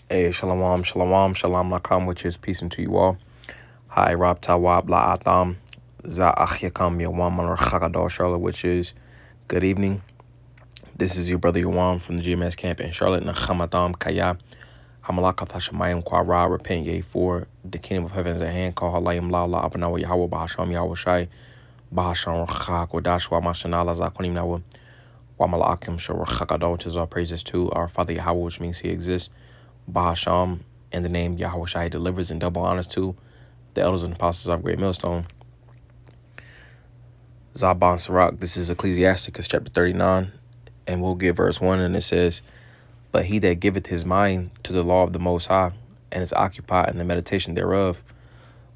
Hey, shalom, shalom, shalom lakam, which is peace unto you all. Hi, Rab Tawab la atam, za achyakam yawam or chagadaw Charlotte, which is good evening. This is your brother Yawam from the GMS camp in Charlotte, Nachamatam Kaya, Hamalakatashamayim Kwara, repent ye for the kingdom of heaven is at hand, call Halayim La La Abanawa Yahweh Bahasham Yahweh Shai, Bahasham Chak Wa Mashanala Zakonim Nawa, Wamalakim Shor Chagadaw, which is all praises to our Father Yahweh, which means he exists. Bahasham, and the name Yahweh Shai delivers and double honors to the elders and apostles of Great Millstone. Zaban Sirach, this is Ecclesiasticus chapter 39, and we'll give verse 1, and it says, But he that giveth his mind to the law of the Most High, and is occupied in the meditation thereof,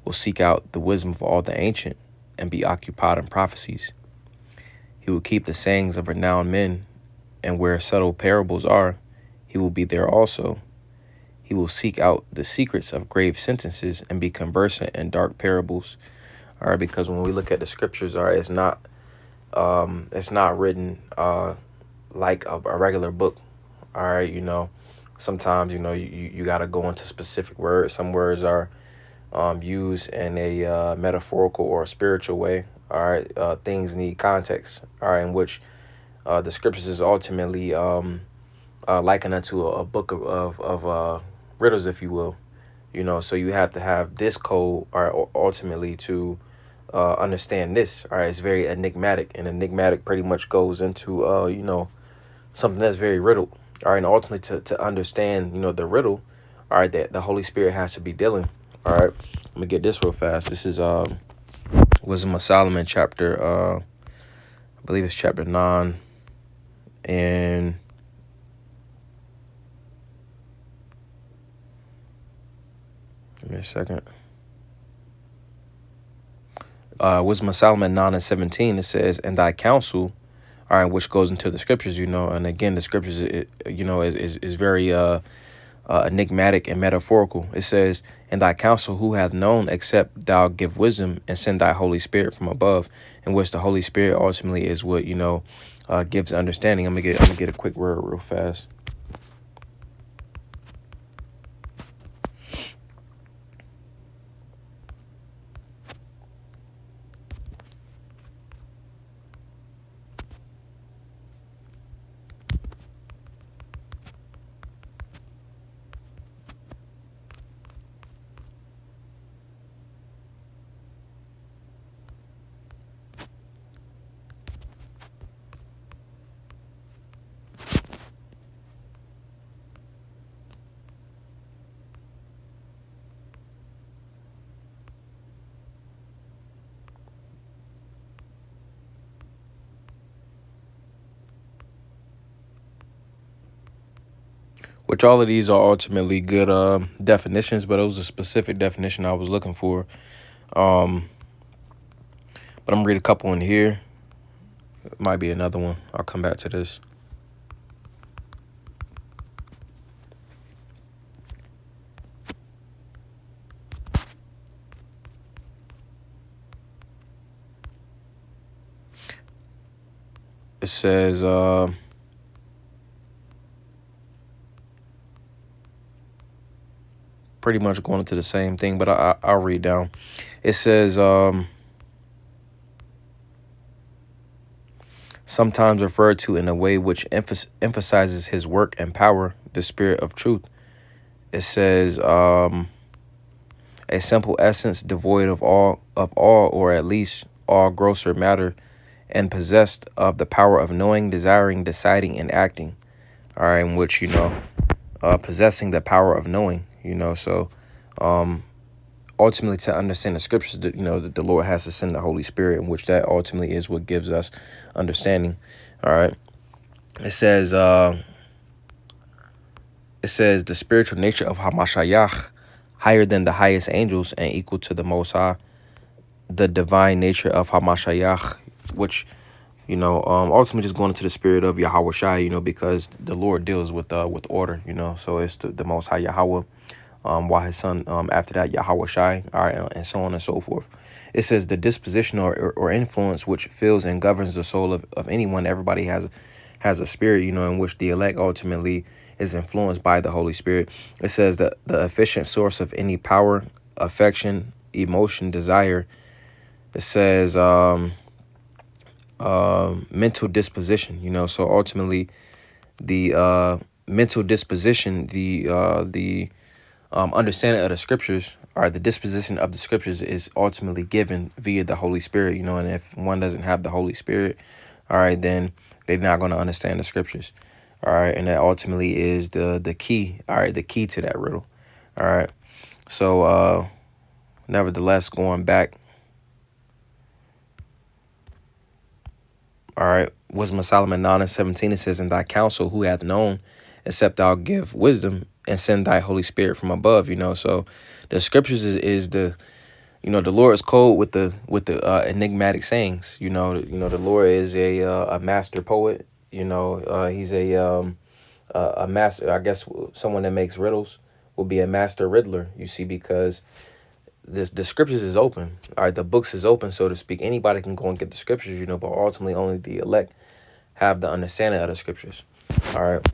will seek out the wisdom of all the ancient, and be occupied in prophecies. He will keep the sayings of renowned men, and where subtle parables are, he will be there also. He will seek out the secrets of grave sentences and be conversant in dark parables. All right, because when we look at the scriptures, all right, it's not written like a regular book. All right, sometimes you got to go into specific words. Some words are used in a metaphorical or a spiritual way. All right, things need context. All right, in which the scriptures is ultimately likened unto a book of riddles, if you will. So you have to have this code, or ultimately to understand this. All right, it's very enigmatic, and enigmatic pretty much goes into something that's very riddled. All right, and ultimately to understand the riddle, all right, that the Holy Spirit has to be dealing. All right, let me get this real fast. This is Wisdom of Solomon chapter I believe it's chapter 9, and give me a second. Wisdom of Solomon 9 and 17, it says, And thy counsel, all right, which goes into the scriptures, and again, the scriptures, is very enigmatic and metaphorical. It says, And thy counsel who hath known, except thou give wisdom and send thy Holy Spirit from above, in which the Holy Spirit ultimately is what, gives understanding. I'm gonna get a quick word real fast. Which all of these are ultimately good definitions, but it was a specific definition I was looking for. But I'm gonna read a couple in here. It might be another one. I'll come back to this. It says, pretty much going into the same thing, but I'll read down. It says, sometimes referred to in a way which emphasizes his work and power, the spirit of truth. It says, a simple essence devoid of all, or at least all grosser matter, and possessed of the power of knowing, desiring, deciding, and acting. All right, in which, possessing the power of knowing, so ultimately to understand the scriptures, that the Lord has to send the Holy Spirit, in which that ultimately is what gives us understanding. All right, it says the spiritual nature of Hamashayach, higher than the highest angels and equal to the Most High. The divine nature of Hamashayach, which ultimately just going into the spirit of Yahweh Shai, because the Lord deals with order, so it's the Most High Yahweh, while his son, after that, Yahweh Shai, all right, and so on and so forth. It says the disposition or influence which fills and governs the soul of anyone. Everybody has a spirit, in which the elect ultimately is influenced by the Holy Spirit. It says that the efficient source of any power, affection, emotion, desire. It says mental disposition. So ultimately, the mental disposition, the understanding of the scriptures, or the disposition of the scriptures, is ultimately given via the Holy Spirit. And if one doesn't have the Holy Spirit, all right, then they're not going to understand the scriptures. All right, and that ultimately is the key. All right, the key to that riddle. All right, so nevertheless, going back. All right, Wisdom of Solomon 9:17, it says, "In thy counsel who hath known, except thou give wisdom and send thy Holy Spirit from above." So the scriptures is the Lord's code with the enigmatic sayings. The Lord is a master poet. He's a master. I guess someone that makes riddles will be a master riddler. Because the scriptures is open. All right, the books is open, so to speak. Anybody can go and get the scriptures. But ultimately only the elect have the understanding of the scriptures. All right.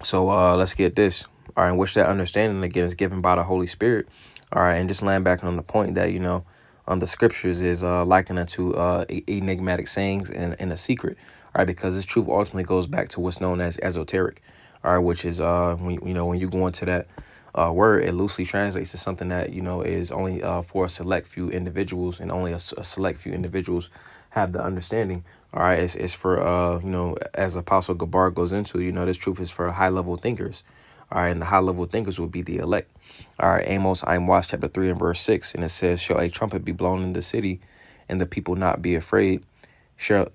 So let's get this. All right, in which that understanding again is given by the Holy Spirit. All right, and just land back on the point that the scriptures is likened unto enigmatic sayings and a secret. All right, because this truth ultimately goes back to what's known as esoteric. All right, which is when you go into that word, it loosely translates to something that is only for a select few individuals, and only a select few individuals have the understanding. All right, it's for as Apostle Gabar goes into, this truth is for high level thinkers. All right, and the high level thinkers will be the elect. All right, Amos, chapter 3 and verse 6, and it says, "Shall a trumpet be blown in the city, and the people not be afraid? Shall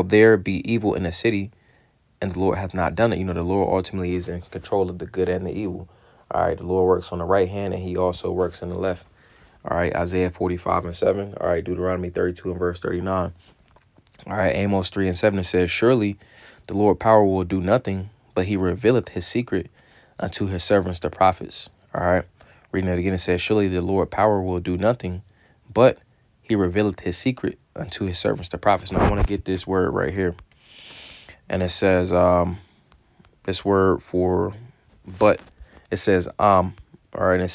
there be evil in the city, and the Lord hath not done it?" The Lord ultimately is in control of the good and the evil. All right, the Lord works on the right hand, and he also works on the left. All right, Isaiah 45:7. All right, Deuteronomy 32 and verse 39. All right, Amos 3:7, it says, "Surely the Lord power will do nothing, but he revealeth his secret unto his servants, the prophets." All right, reading it again, it says, "Surely the Lord power will do nothing, but he revealeth his secret unto his servants, the prophets." Now I want to get this word right here. And it says, this word for but, it says, all right, and it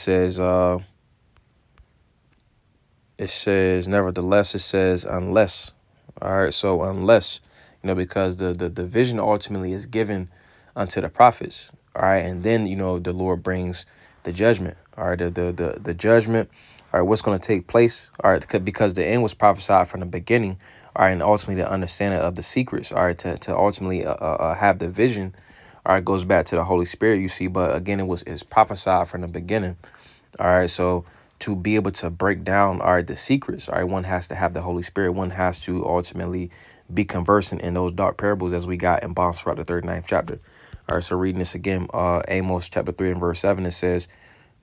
says, nevertheless, it says, unless. All right, so unless, because the vision ultimately is given unto the prophets. All right, and then, the Lord brings the judgment. All right, the judgment. All right, what's going to take place? All right, because the end was prophesied from the beginning. All right, and ultimately the understanding of the secrets. All right, to ultimately have the vision. All right, goes back to the Holy Spirit, you see. But again, it's prophesied from the beginning. All right, so to be able to break down, all right, the secrets, all right, one has to have the Holy Spirit. One has to ultimately be conversant in those dark parables as we got in Bonsrod, the 39th chapter. All right, so reading this again, Amos chapter 3 and verse 7, it says,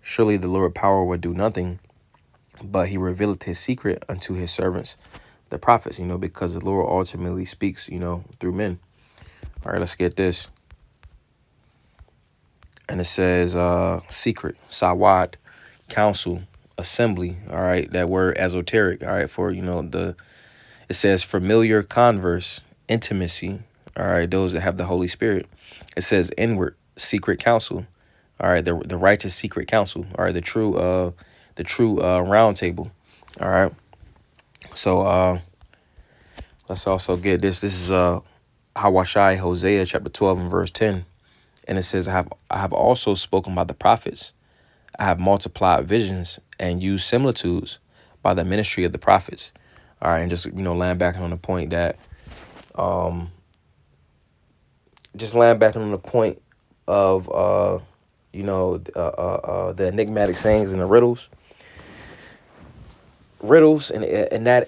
"Surely the Lord power will do nothing, but he revealeth his secret unto his servants, the prophets," because the Lord ultimately speaks, through men. All right, let's get this. And it says, secret, sawad, council, assembly. All right, that word esoteric. All right, for it says familiar converse, intimacy. All right, those that have the Holy Spirit. It says inward, secret counsel. All right, the righteous secret counsel. All right, the true round table. All right, so let's also get this. This is Hawashai, Hosea chapter 12 and verse 10, and it says, I have also spoken by the prophets. I have multiplied visions and used similitudes by the ministry of the prophets. All right, and just land back on the point that, of the enigmatic sayings and the riddles and that,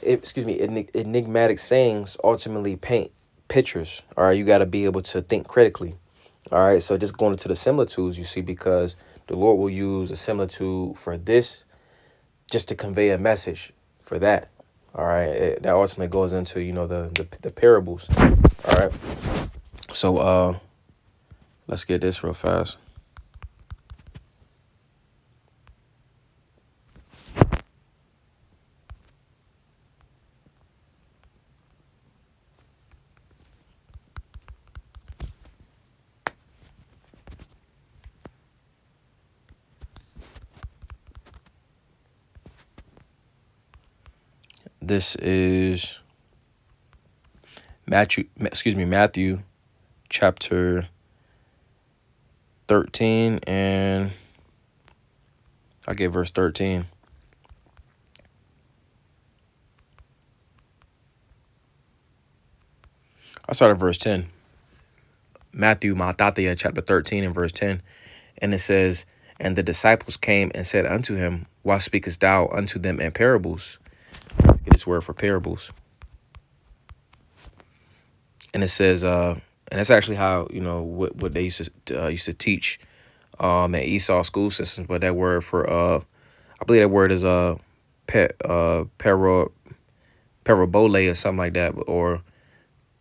enigmatic sayings ultimately paint pictures. All right, you got to be able to think critically. All right, so just going into the similitudes, you see, because the Lord will use a similitude for this just to convey a message for that. All right, that ultimately goes into the parables. All right, so let's get this real fast. This is Matthew chapter 13, and I get verse 13. I start at verse 10. Matthew Matathea chapter 13 and verse 10. And it says, "And the disciples came and said unto him, Why speakest thou unto them in parables?" Get this word for parables. And it says, and that's actually how, what they used to teach at Esau school systems. But that word for I believe that word is parabole or something like that, or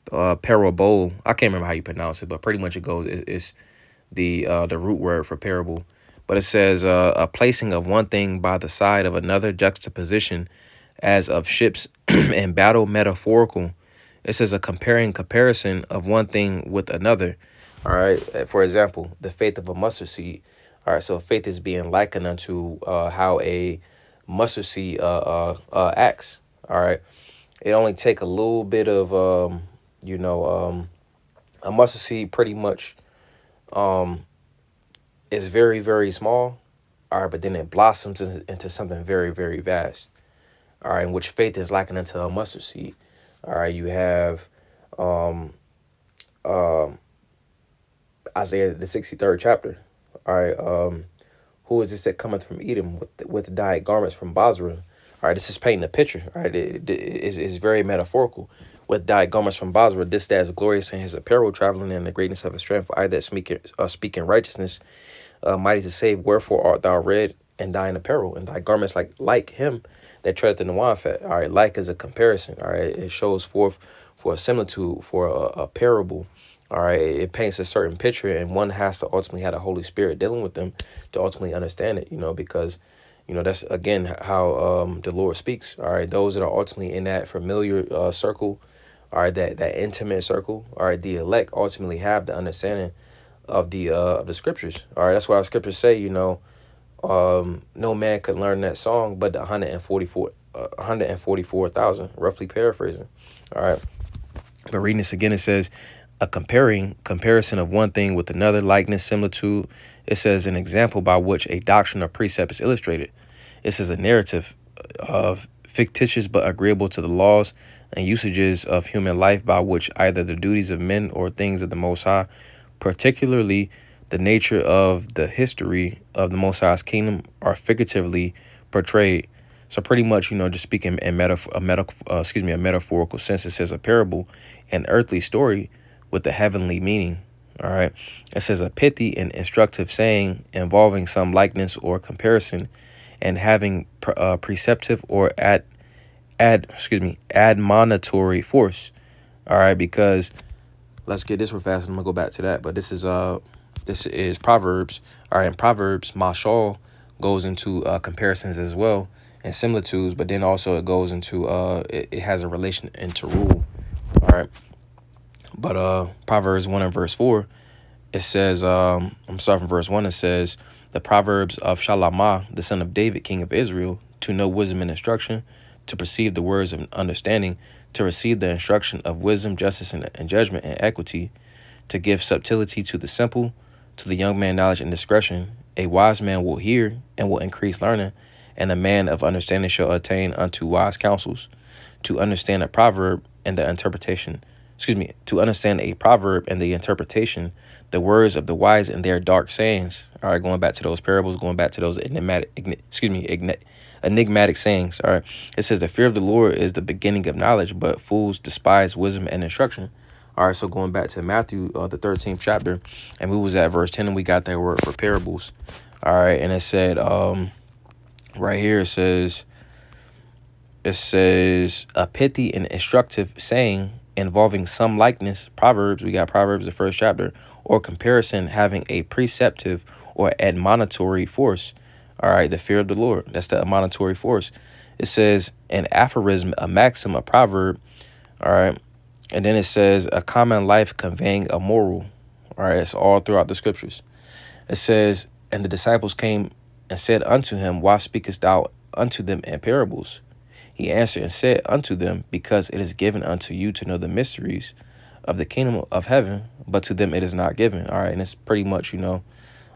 parabole. I can't remember how you pronounce it, but pretty much it's the root word for parable. But it says a placing of one thing by the side of another, juxtaposition as of ships in battle, metaphorical. It says a comparison of one thing with another. All right. For example, the faith of a mustard seed. All right. So faith is being likened unto how a mustard seed acts. All right. It only take a little bit of a mustard seed pretty much is very, very small. All right. But then it blossoms into something very, very vast. All right. In which faith is likened unto a mustard seed. All right. You have Isaiah the 63rd chapter. All right. Who is this that cometh from Edom with dyed garments from Basra? All right, this is painting a picture. All right, it's very metaphorical. With dyed garments from Basra, this that is glorious in his apparel, traveling in the greatness of his strength. I that speaking righteousness, mighty to save. Wherefore art thou red and thine apparel, and thy garments like him that treadeth in the wine fat. All right, like is a comparison. All right, it shows forth for a similitude, for a parable. All right, it paints a certain picture, and one has to ultimately have the Holy Spirit dealing with them to ultimately understand it, because, that's, again, how the Lord speaks. All right, those that are ultimately in that familiar circle, all right, that intimate circle, all right, the elect ultimately have the understanding of the scriptures. All right, that's why our scriptures say, no man could learn that song but the 144,000, roughly paraphrasing. All right. But reading this again, it says a comparison of one thing with another, likeness, similitude. It says an example by which a doctrine or precept is illustrated. It says a narrative of fictitious but agreeable to the laws and usages of human life, by which either the duties of men or things of the Most High, particularly the nature of the history of the Most High's kingdom, are figuratively portrayed. So pretty much, just speaking in a metaphorical sense, it says a parable, an earthly story with a heavenly meaning. All right. It says a pithy and instructive saying involving some likeness or comparison and having preceptive or admonitory force. All right. Because let's get this real fast. I'm gonna go back to that. But this is Proverbs. All right. In Proverbs, Mashal goes into comparisons as well and similitudes, but then also it goes into it has a relation into rule. All right. But Proverbs 1 and verse 4, it says, I'm starting from verse 1, it says, the Proverbs of Shalamah, the son of David, king of Israel, to know wisdom and instruction, to perceive the words of understanding, to receive the instruction of wisdom, justice, and judgment, and equity, to give subtlety to the simple, to the young man knowledge and discretion. A wise man will hear and will increase learning, and a man of understanding shall attain unto wise counsels. To understand a proverb and the interpretation, to understand a proverb and the interpretation, the words of the wise and their dark sayings. All right, going back to those parables, going back to those enigmatic sayings. All right, it says the fear of the Lord is the beginning of knowledge, but fools despise wisdom and instruction. All right, so going back to Matthew, the 13th chapter, and we was at verse 10, and we got that word for parables. All right, and it said, right here, it says a pithy and instructive saying involving some likeness, Proverbs, we got Proverbs, the first chapter, or comparison having a preceptive or admonitory force. All right, the fear of the Lord, that's the admonitory force. It says an aphorism, a maxim, a proverb. All right, and then it says a common life conveying a moral. All right, it's all throughout the scriptures. It says, and the disciples came and said unto him, Why speakest thou unto them in parables? He answered and said unto them, because it is given unto you to know the mysteries of the kingdom of heaven, but to them it is not given. All right. And it's pretty much, on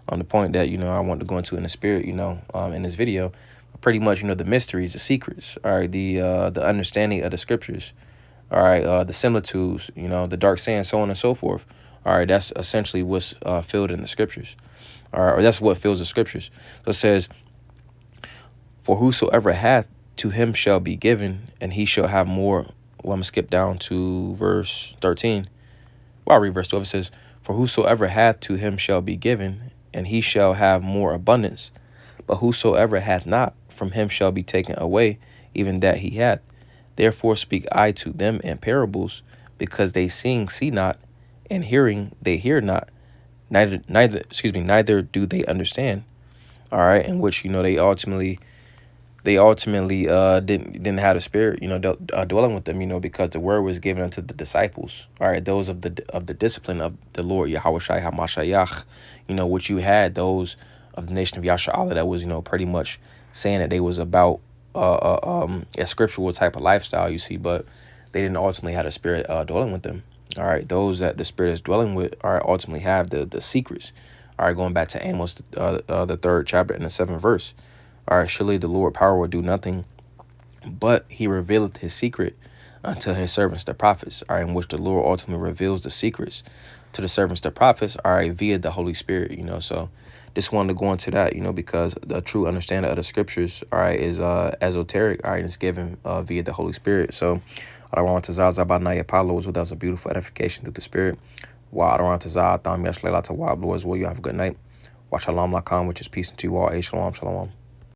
the point that, I want to go into in the spirit, in this video, pretty much, the mysteries, the secrets, all right, the understanding of the scriptures, all right, the similitudes, the dark saying, so on and so forth. All right, that's essentially what's filled in the scriptures, all right, or that's what fills the scriptures. So it says, for whosoever hath, to him shall be given, and he shall have more. Well, I'm going to skip down to verse 13. Well, I'll read verse 12. It says, for whosoever hath, to him shall be given, and he shall have more abundance. But whosoever hath not, from him shall be taken away, even that he hath. Therefore speak I to them in parables, because they seeing see not, and hearing they hear not, neither do they understand. All right, in which they ultimately didn't have the spirit, dwelling with them, because the word was given unto the disciples. All right, those of the discipline of the Lord Yahweh Shai HaMashiach, which you had those of the nation of Yasharallah that was, pretty much saying that they was about a scriptural type of lifestyle, you see, but they didn't ultimately have the spirit dwelling with them. All right, those that the spirit is dwelling with are ultimately have the secrets. All right, going back to Amos, the 3rd chapter and the 7th verse. All right, surely the Lord power will do nothing, but he revealeth his secret unto his servants, the prophets, all right, in which the Lord ultimately reveals the secrets to the servants, the prophets, all right, via the Holy Spirit, so just wanted to go into that, because the true understanding of the scriptures, all right, is esoteric, all right, it's given via the Holy Spirit. So I want to Zaza Banaya Palo, that was a beautiful edification through the Spirit. Wow, I don't want to Zah, Tham Yashlela to Wild Blue as well. You have a good night. Watch Shalom Lakam, which is peace unto you all. Shalom, shalom.